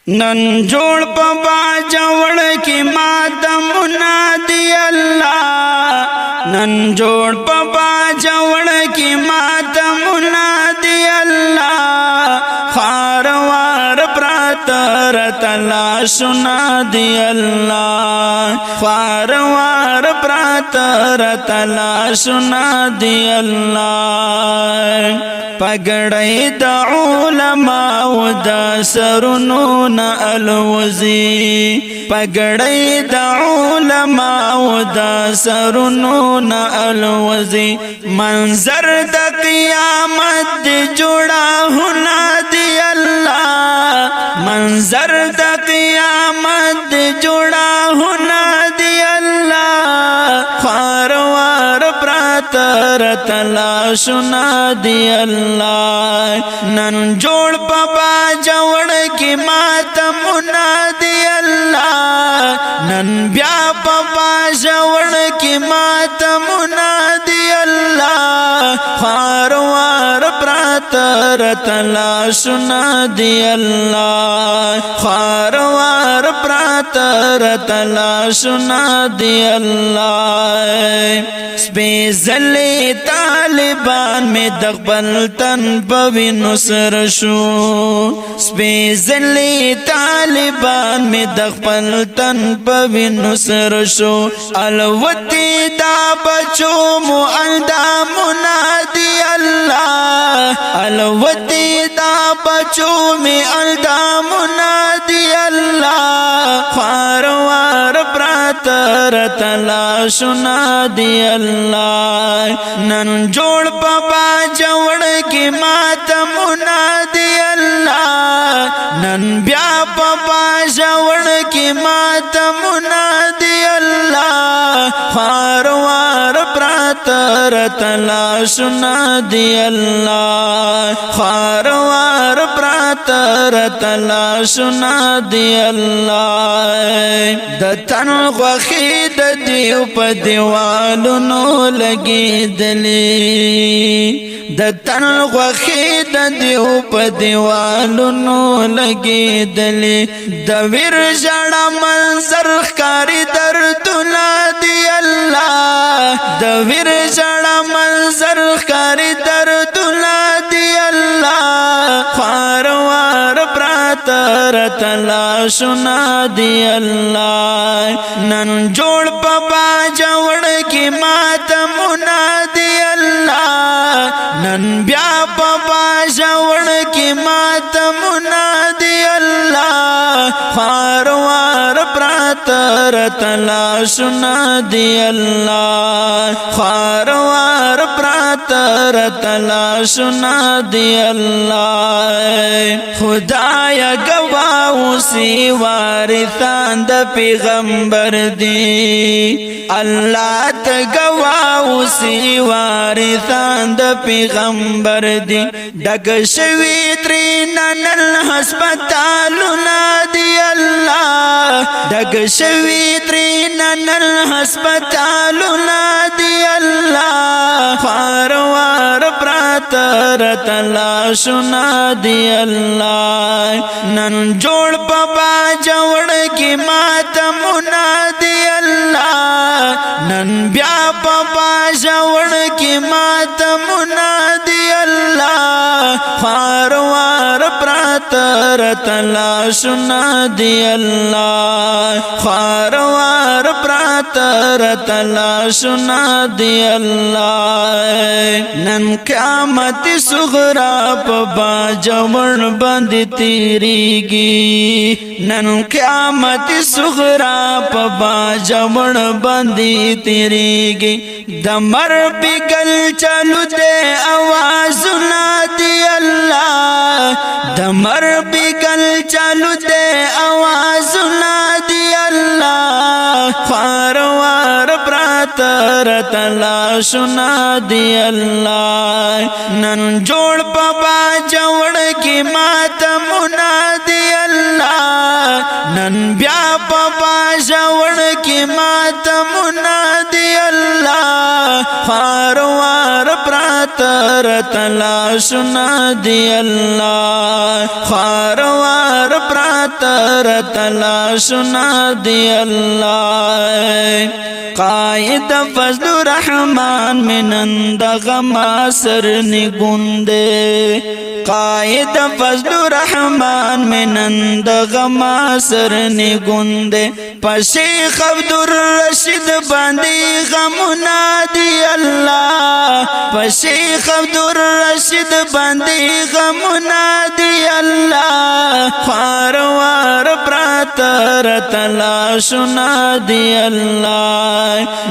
نن جوړ په باجوړ کې ماتمونه دی الله نن جوړ په باجوړ کې ماتمونه دی الله خاروار پراتر تلاشونه دی الله خاروار پراتر تلاشونه دی الله پګړې د علماء د سرونو نا الوزی پګړې د علماء د سرونو نا الوزی منظر د قیامت دی جوړا ہونا دی الله منظر د قیامت دی جوړا ہونا دی الله خاروار پراتر تلاشنا دی الله نن جوړ پپا جوړ کی ماتمنا دی الله نن بیا پپا جوړ کی ماتمنا دی الله خاروار پراتر تلاشنا دی الله خاروار پراتر تلاشنا دی الله سپیزلی طالبان میں دقبل تن پوی نصر شو سپیزلی طالبان میں دقبل تن پوی نصر شو الوتی دا بچو معلدہ منادی اللہ الوتی دا بچو میں الدہ منادی اللہ خاروار پراتر تلاشنا دی اللہ نن جوڑ پپا جوڑ کی ماتمنا دی اللہ نن بیا پپا جوڑ کی ماتمنا دی اللہ خاروار پراتر تلاشنا دی اللہ خاروار پراتر تلاشنا دی اللہ دتن غخید دیو پا دیوالونو لگی دلی دتن غخید دیو پا دیوالونو لگی دلی دویر جڑا منظر خکاری دردنا دی اللہ دویر جڑا منظر خکاری دردنا دی اللہ خاروار پراتر تلاشنا دی اللہ نن جوڑ پپا جوڑ کی ماتمنا دی اللہ نن بیا پپا جوڑ کی ماتمنا دی اللہ خاروار پراتر تلاشنا دی اللہ خاروار پراتر تلاشنا دی اللہ خدایا گواہو سی وارثان د پیغمبر دی اللہ تا گواہو سی وارثان د پیغمبر دی ڈگ شوی ترینا نل ہسپتالنا دی اللہ ڈگ شوی ترینا نل ہسپتالنا دی اللہ خاروار پراتر تلاشنا دی اللہ نن جوڑ پپا جوڑ کی ماتمنا دی اللہ نن بیا پپا جوڑ کی ماتمنا دی اللہ خاروار پراتر تلاشنا دی اللہ خاروار پراتر تلاشنا دی اللہ نن قیامت صغرا پپا جوڑ بند تیریگی نن قیامت صغرا پپا جوڑ بندی تیریگی دمر بگل چلو دے آواز نا دی اللہ دمر بگل چلو دے آواز نا دی اللہ خاروار پراتر تلاشنا دی اللہ نن جوڑ پپا جوڑ کی ماتمنا دی اللہ نن بیا پپا ژوند کې ماته منادي الله خوار وار پراتر تلاشونه دی الله خوار وار پراتر تلاشونه دی الله قائد فضل الرحمن منند غما سر نگونده قائد فضل الرحمن منند غما سر نگونده پشیخ عبدالرشید باندې غمونه دی الله پشیخ عبدالرشید باندې غمونه دی الله خوار وار پراتر تلاشونه دی الله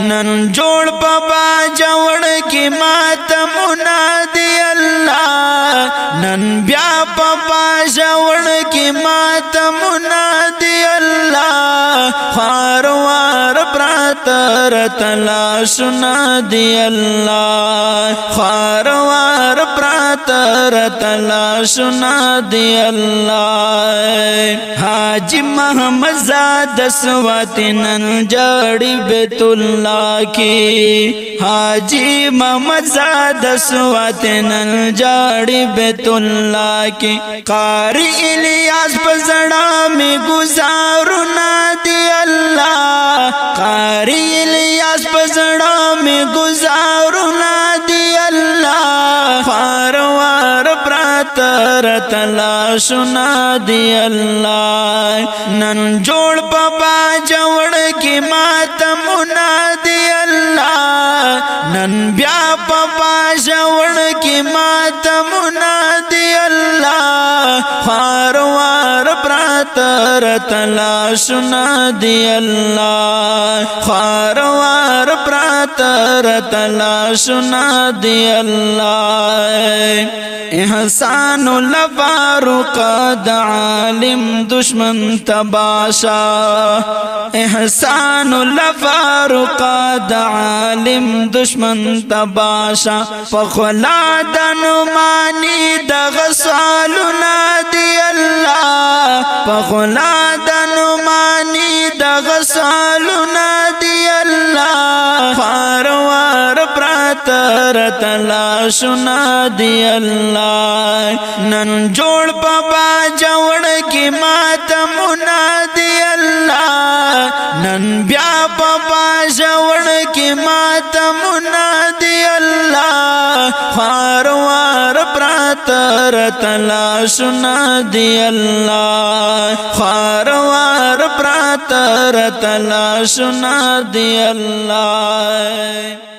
نن جوړ پپا جوړ کې ماته منادي الله نن بیا پپا جوړ کې ماته منادي الله خوار وار پراتر تلاشونه دی الله خوار وار پراتر تلاشونه دی الله حاجی محمد زاد سواتنن جړی بیت الله کی حاجی محمد زاد سواتنن جړی بیت الله کی قاری الیاس پزړه می گزارونه دی الله قاری الیاس پزړه می گزارونه دی الله خوار وار پراتر تلاشونه دی الله نن جوړ پپا جوړ کې ماته منادي الله نن بیا پپا جوړ کې ماته منادي الله خوار وار پراتر تلاشونه دی الله خوار وار پراتر تلاشونه دی الله احسان الفاروق د عالم دشمن تباشا احسان الفاروق د عالم دشمن تباشا فخلا د نمانی د غسالنا دی الله فخلا د نمانی د غسالنا دی الله خوار وار پراتر تلاشونه دی الله نن جوړ پپا جوړ کې ماته منادي الله نن بیا پپا جوړ کې ماته منادي الله خوار وار پراتر تلاشونه دی الله خوار وار پراتر تلاشونه دی الله